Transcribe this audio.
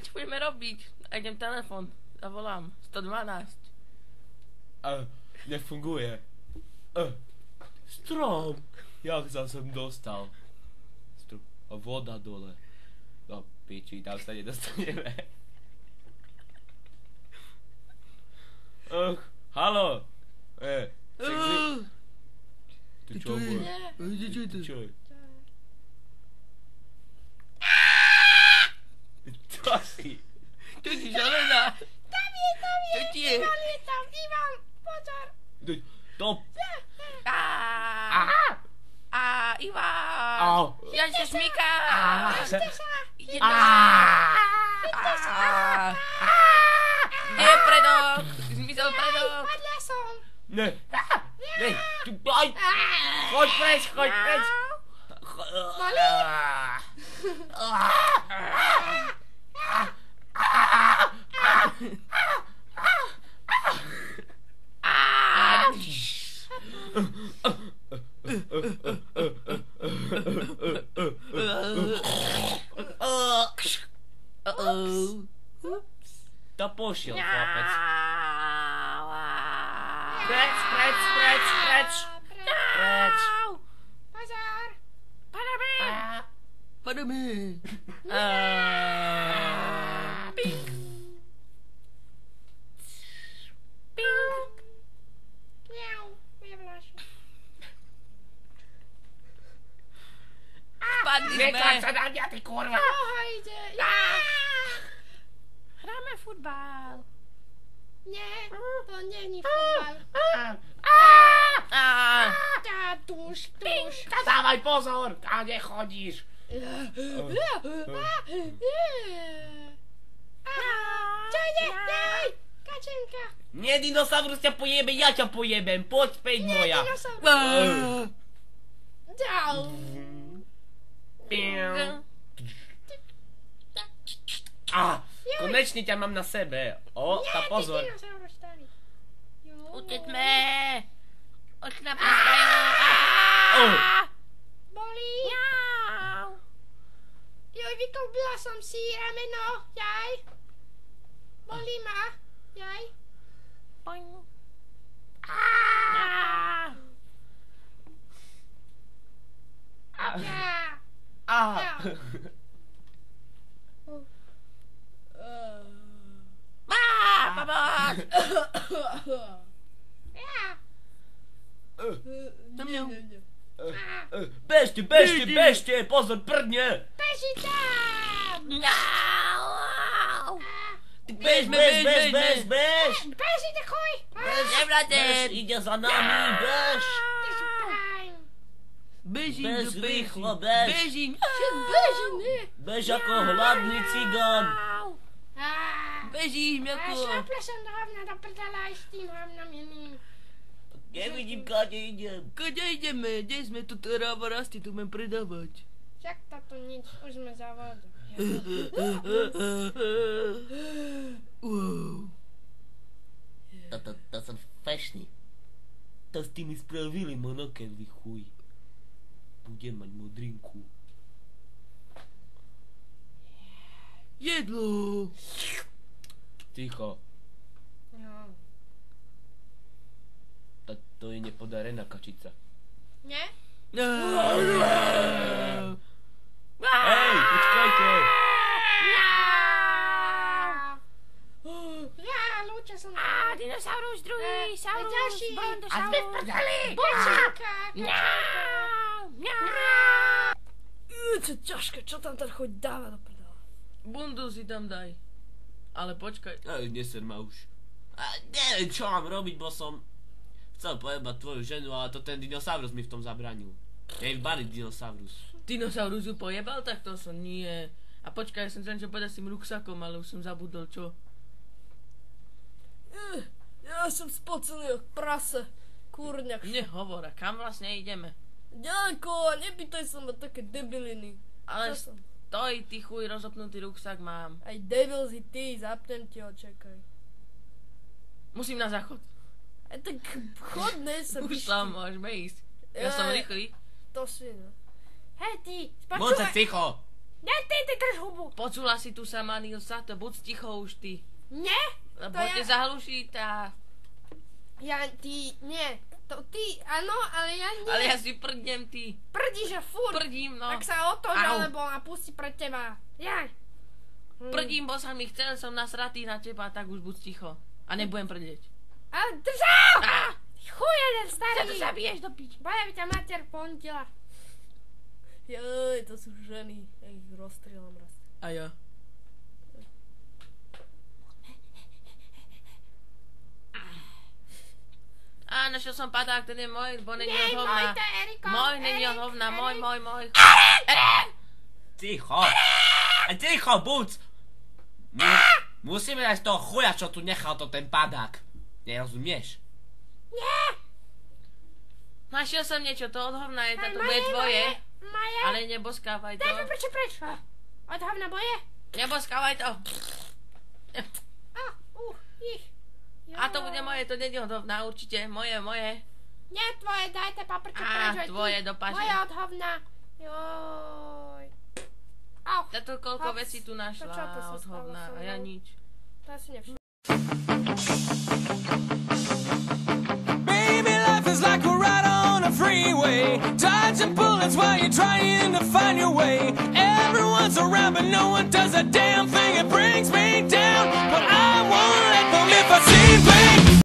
čo budeme robiť? A idem telefon, zavolám, 112. Nefunguje. Strom. Jak sa sem dostal? A voda dole. No piči, tam sa nedostaneme. Halo. Ty čo bol? Čo je? To si. Čo ti žalena? Tam je. Čo ti je? Ivan je tam, Ivan, pozor. Top. Ivan. Ja sa šmykám. Držte sa. Je predok. Zmizel predok. Padla som. Ne. Aj. Choď preč. Boli? To pošiel chlapec. Preč. Pozor. Padame. Ping. Miau, vyvláš. Spadli sme. Netlač sa na mňa, ty kurva. Koho ide? Hráme futbal. Nie, to není futbal. Tuž. Dávaj pozor, tam nechodíš. Čo ide? Daj, kačenka. Nie, dinosaurus ťa pojebe, ja ťa pojebem. Poď späť moja. Dau. Konečne ťa mám na sebe. Tá pozor. Utekme. Očná púšťajú. Bolí? Joj, vyklbila som si rameno. Jaj. Bolí ma. Jaj. Poň. Pomoc. Bežte, pozor, prdne. Beži tam. Bež. Beži, dechuj. Nevrátim. Ide za nami, bež. Bežím Bež, do rýchlo, peši. bež. Bežím. Beži, ne. Bež ako hladný cigán. Bežím ako... Šlapla som do hovna, do prdala aj s tým hovnom iným. Nevidím, kade idem. Kde ideme? Kde sme? Tu tráva rastie, tu budem predávať. Však toto nič, už sme za vodu. Wow. To som fešný. To s tými spravili monokel, vy chuj. Budem mať modrinku. Jedlo. Ticho. No. To je nepodarená kačica. Nie? Hej, počkajte. Lúča som. Dinosaurus druhý, saurus, ďalší. brontosaurus. A sme v prdeli. Kačenka. Čo ťažké, čo tam ten choď dáva do prdela? Bundu si tam daj. Ale počkaj. Neser ma už. Neviem, čo mám robiť, bo som chcel pojebať tvoju ženu, ale to ten dinosaurus mi v tom zabranil. Jej bari dinosaurus. Dinosaurus ju pojebal? Tak to som nie. A počkaj, ja som chcel niečo povedať s tým ruksakom, ale už som zabudol čo. Ja som spocený od prase. Kurňak. Nehovor, a kam vlastne ideme? Ďanko, nepýtaj sa ma také debiliny. Ale Čo som? stoj, ty chuj, rozopnutý ruksak mám. Aj debil si ty, zapnem ti ho, čakaj. Musím na záchod. Aj tak chodne sa Už pišti. tam môžeme ísť. Ja som rýchly. To si, no. Hej ty, Moc spočúvaj. ticho. Ne, ty drž hubu. Počula si tu sama, Nilsa, to buď ticho už ty. Nie? Lebo To te ja- zahluší tá... Nie. To ty, áno, ale ja nie. Ale ja si prdnem, ty. Prdíš a furt. Prdím, no. Tak sa otoč, Au. alebo a pusti pred teba. Jaj. Prdím, bo sa mi chcel, som nasratý na teba, tak už buď ticho. A nebudem prdeť. A držal! Á! Chuj jeden Sa starý. to zabiješ do piči. Boja by ťa mater ponitila. Joj, to sú ženy. Ja ich rozstrieľam raz. A ja. Á, našiel som padák, ten je môj, bo není Nie, od môj, hovna. to je Eriko. Môj není od Erik, hovna, Erik. môj. Ticho! Ticho, buď! Musíme dať toho chuja, čo tu nechal to ten padák. Nerozumieš? Nie. Našiel som niečo, to od hovna je, Aj, táto bude tvoje. Moje. Ale neboskávaj to. Daj mi preč. Od hovna boje? Neboskávaj to. Ich. A to bude moje, to není od hovna, určite. Moje. Nie tvoje, dajte paprče Á, preč. veď tvoje ty- do paže. Moje od hovna. Joj. Au. Táto koľko Hops. vecí tu To čo to sa našla od stalo hovna so a ja mnou? nič. To asi nevšimla. Baby, life is like a ride on a freeway. Dodging bullets while you're trying to find your way. Everyone's around, but no one does a damn thing. It brings me down, but I won't let them. If I seem